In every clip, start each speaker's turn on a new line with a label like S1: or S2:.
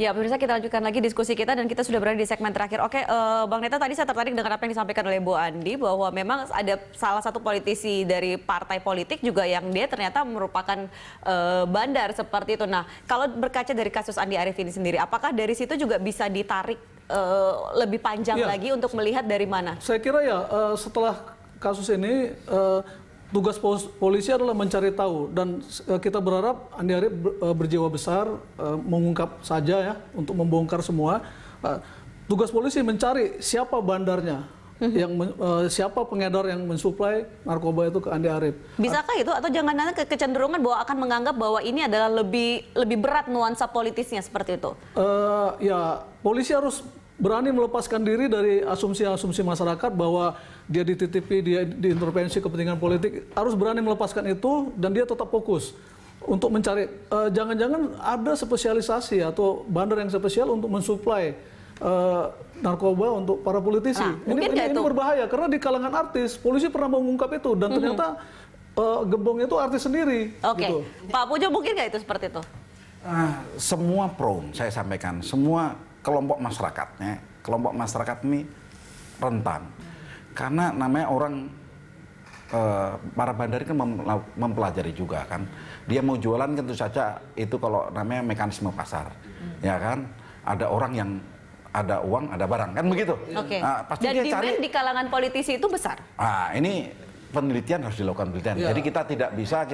S1: Ya, pemirsa, kita lanjutkan lagi diskusi kita dan kita sudah berada di segmen terakhir. Oke, Bang Neta, tadi saya tertarik dengan apa yang disampaikan oleh Bu Andi bahwa memang ada salah satu politisi dari partai politik juga yang dia ternyata merupakan bandar seperti itu. Nah, kalau berkaca dari kasus Andi Arief ini sendiri, apakah dari situ juga bisa ditarik lebih panjang lagi untuk melihat dari mana? Saya kira ya setelah kasus ini tugas polisi adalah mencari tahu dan kita berharap Andi Arief berjiwa besar mengungkap saja ya untuk membongkar semua. Tugas polisi mencari siapa bandarnya, siapa pengedar yang mensuplai narkoba itu ke Andi Arief. Bisakah itu atau jangan-jangan kecenderungan bahwa akan menganggap bahwa ini adalah lebih berat nuansa politisnya seperti itu? Ya, polisi harus berani melepaskan diri dari asumsi-asumsi masyarakat bahwa dia dititipi, dia diintervensi kepentingan politik, harus berani melepaskan itu dan dia tetap fokus untuk mencari, jangan-jangan ada spesialisasi atau bandar yang spesial untuk mensuplai narkoba untuk para politisi. Ini berbahaya karena di kalangan artis, polisi pernah mengungkap itu dan ternyata gembong itu artis sendiri. Oke, gitu. Pak Pujo mungkin nggak itu seperti itu?
S2: Semua prone, saya sampaikan, semua kelompok masyarakat ini rentan. Karena namanya orang, para bandar kan mempelajari juga kan. Dia mau jualan kan tentu saja itu kalau namanya mekanisme pasar. Ya kan, ada orang yang ada uang, ada barang, kan begitu.
S1: Oke. Pasti dan dia cari di kalangan politisi itu besar.
S2: Ini penelitian harus dilakukan penelitian. Ya. Jadi kita tidak bisa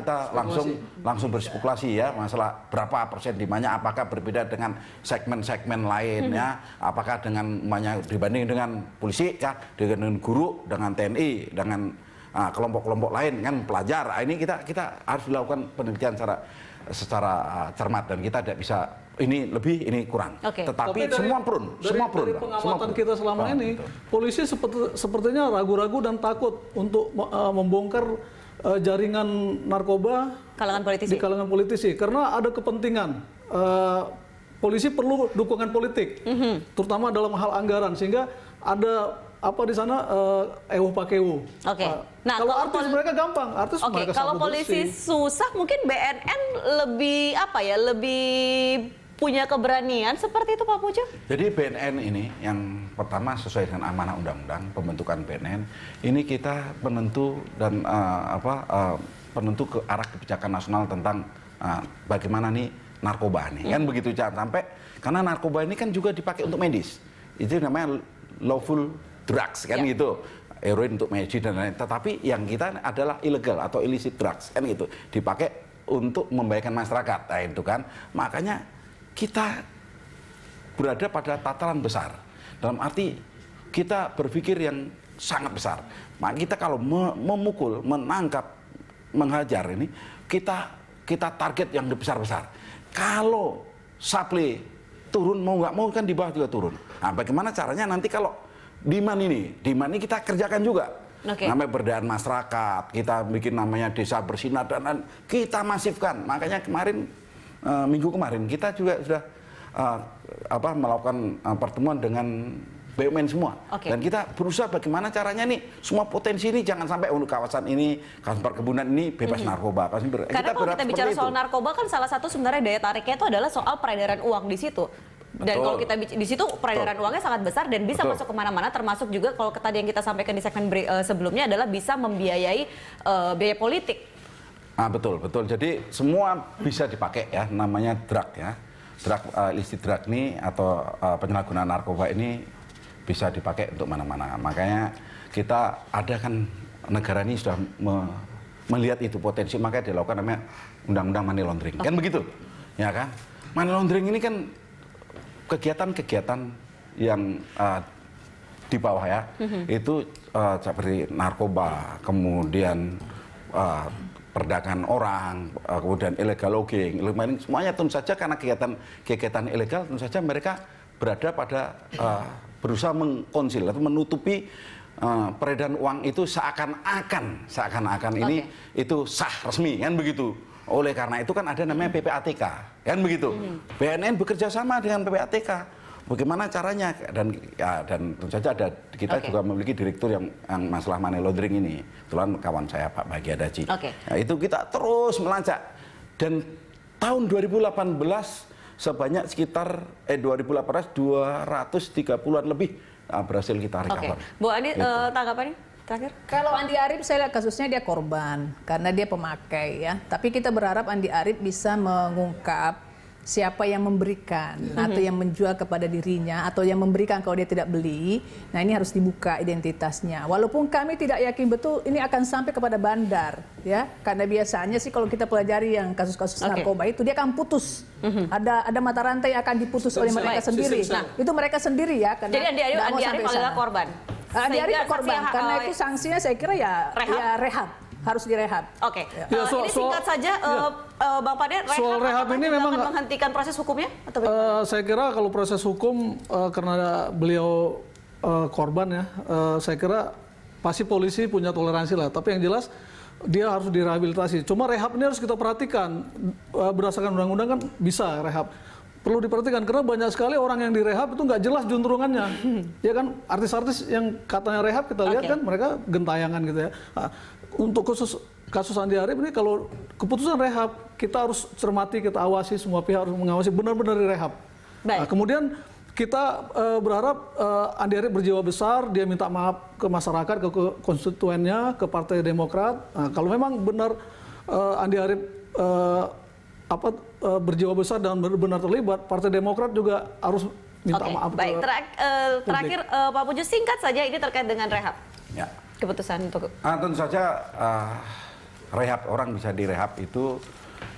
S2: langsung berspekulasi ya masalah berapa persen di mana, apakah berbeda dengan segmen-segmen lainnya, apakah dengan dibanding dengan polisi ya, dengan guru, dengan TNI, dengan kelompok-kelompok lain kan pelajar. Ini kita harus dilakukan penelitian secara cermat dan kita tidak bisa ini lebih, ini kurang. Tetapi semua prun. Dari pengamatan kita selama ini, polisi sepertinya ragu-ragu dan takut untuk membongkar jaringan narkoba di kalangan politisi. Karena ada kepentingan. Polisi perlu dukungan politik, terutama dalam hal anggaran, sehingga ada apa di sana pakewu.
S1: Nah,
S2: kalau artis mereka gampang, artis mereka
S1: kalau polisi susah, mungkin BNN lebih punya keberanian seperti itu, Pak Pujo?
S2: Jadi BNN ini yang pertama sesuai dengan amanah undang-undang pembentukan BNN, ini kita penentu dan penentu ke arah kebijakan nasional tentang bagaimana nih narkoba nih, kan begitu, jangan sampai karena narkoba ini kan juga dipakai untuk medis, itu namanya lawful drugs kan gitu, heroin untuk medis dan lain-lain. Tetapi yang kita adalah ilegal atau illicit drugs kan gitu, dipakai untuk membahayakan masyarakat, nah itu kan, makanya kita berada pada tataran besar. Dalam arti kita berpikir yang sangat besar. Maka kita kalau memukul, menangkap, menghajar ini, kita target yang besar-besar. Kalau supply turun, mau nggak mau kan di bawah juga turun. Nah, bagaimana caranya nanti kalau demand ini kita kerjakan juga. Namanya pemberdayaan masyarakat, kita bikin namanya desa bersinar dan kita masifkan. Makanya minggu kemarin kita juga sudah melakukan pertemuan dengan BUMN semua. Dan kita berusaha bagaimana caranya nih semua potensi ini jangan sampai untuk kawasan ini, kawasan perkebunan ini bebas narkoba.
S1: Karena kalau kita bicara soal narkoba kan salah satu sebenarnya daya tariknya itu adalah soal peredaran uang di situ. Dan kalau kita di situ peredaran uangnya sangat besar dan bisa masuk kemana-mana, termasuk juga kalau tadi yang kita sampaikan di segmen sebelumnya adalah bisa membiayai biaya politik.
S2: Betul. Jadi semua bisa dipakai ya, namanya drug ya. Illicit drug ini atau penyalahgunaan narkoba ini bisa dipakai untuk mana-mana. Makanya kita ada kan negara ini sudah melihat itu potensi, makanya dilakukan namanya undang-undang money laundering. Kan begitu? Ya kan? Money laundering ini kan kegiatan-kegiatan yang di bawah ya. Itu seperti narkoba, kemudian perdagangan orang, kemudian illegal logging, semuanya tentu saja karena kegiatan ilegal tentu saja mereka berada pada berusaha mengkonsil atau menutupi peredaran uang itu seakan-akan ini itu sah resmi kan begitu. Oleh karena itu kan ada namanya PPATK kan begitu. BNN bekerja sama dengan PPATK. Bagaimana caranya dan tentu saja kita juga memiliki direktur yang masalah money laundering ini. Kebetulan kawan saya Pak Bahagia Daji. Nah, itu kita terus melacak dan tahun 2018 sebanyak sekitar 2018 230-an lebih berhasil kita recover.
S1: Bu Andi,
S2: Gitu.
S1: tanggapannya terakhir?
S3: Kalau Andi Arief saya lihat kasusnya dia korban karena dia pemakai ya. Tapi kita berharap Andi Arief bisa mengungkap siapa yang memberikan atau yang menjual kepada dirinya atau yang memberikan kalau dia tidak beli. Nah, ini harus dibuka identitasnya. Walaupun kami tidak yakin betul ini akan sampai kepada bandar ya. Karena biasanya sih kalau kita pelajari yang kasus-kasus narkoba itu dia akan putus. Ada mata rantai yang akan diputus oleh mereka sendiri. Nah, itu mereka sendiri ya karena
S1: Jadi Andi Arief adalah korban.
S3: Andi Arief korban karena itu sanksinya saya kira ya rehab. Harus direhab.
S1: Oke.
S4: Ya,
S1: Ini singkat saja, Bang Paden,
S4: soal rehab ini memang
S1: akan menghentikan proses hukumnya? Atau
S4: saya kira kalau proses hukum karena beliau korban ya, saya kira pasti polisi punya toleransi lah. Tapi yang jelas dia harus direhabilitasi. Cuma rehab ini harus kita perhatikan berdasarkan undang-undang kan bisa rehab. Perlu diperhatikan karena banyak sekali orang yang direhab itu nggak jelas juntrungannya. Ya kan artis-artis yang katanya rehab kita lihat kan mereka gentayangan gitu ya. Nah, untuk khusus kasus Andi Arief ini kalau keputusan rehab kita harus cermati, kita awasi, semua pihak harus mengawasi benar-benar direhab. Nah, kemudian kita berharap Andi Arief berjiwa besar, dia minta maaf ke masyarakat, ke konstituennya, ke Partai Demokrat. Nah, kalau memang benar Andi Arief berjiwa besar dan benar-benar terlibat, Partai Demokrat juga harus minta maaf.
S1: Baik, terakhir Pak Puju singkat saja ini terkait dengan rehab.
S2: Ya.
S1: Keputusan untuk
S2: tentu saja rehab, orang bisa direhab itu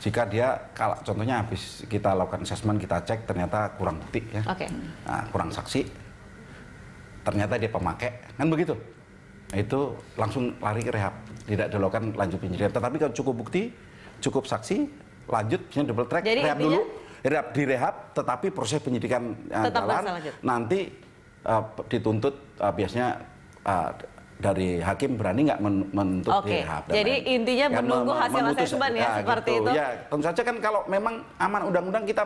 S2: jika dia kalau contohnya habis kita lakukan asesmen, kita cek ternyata kurang bukti ya. Kurang saksi. Ternyata dia pemakai, kan begitu. Itu langsung lari ke rehab, tidak dilakukan lanjut penyelidikan. Tetapi kalau cukup bukti, cukup saksi, lanjut misalnya double track, rehab dulu. Direhab, tetapi proses penyidikan jalan, nanti dituntut biasanya dari hakim berani nggak menuntut direhab.
S1: Jadi intinya menunggu hasil asesmen ya, seperti
S2: gitu.
S1: itu.
S2: Ya, tentu saja kan kalau memang aman undang-undang kita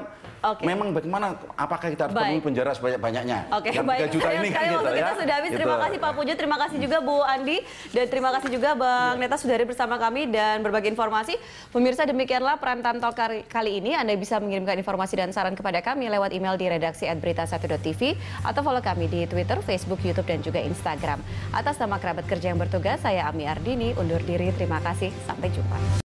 S2: memang bagaimana, apakah kita harus penuhi penjara sebanyak-banyaknya.
S1: Yang
S2: 3 juta ini
S1: sekali
S2: gitu
S1: waktu kita sudah habis. Terima kasih Pak Puju, terima kasih juga Bu Andi, dan terima kasih juga Bang Neta sudah hadir bersama kami dan berbagi informasi. Pemirsa, demikianlah Prime Time Talk kali ini. Anda bisa mengirimkan informasi dan saran kepada kami lewat email di redaksi@berita1.tv atau follow kami di Twitter, Facebook, YouTube, dan juga Instagram. Atas nama kerabat kerja yang bertugas, saya Ami Ardini undur diri. Terima kasih, sampai jumpa.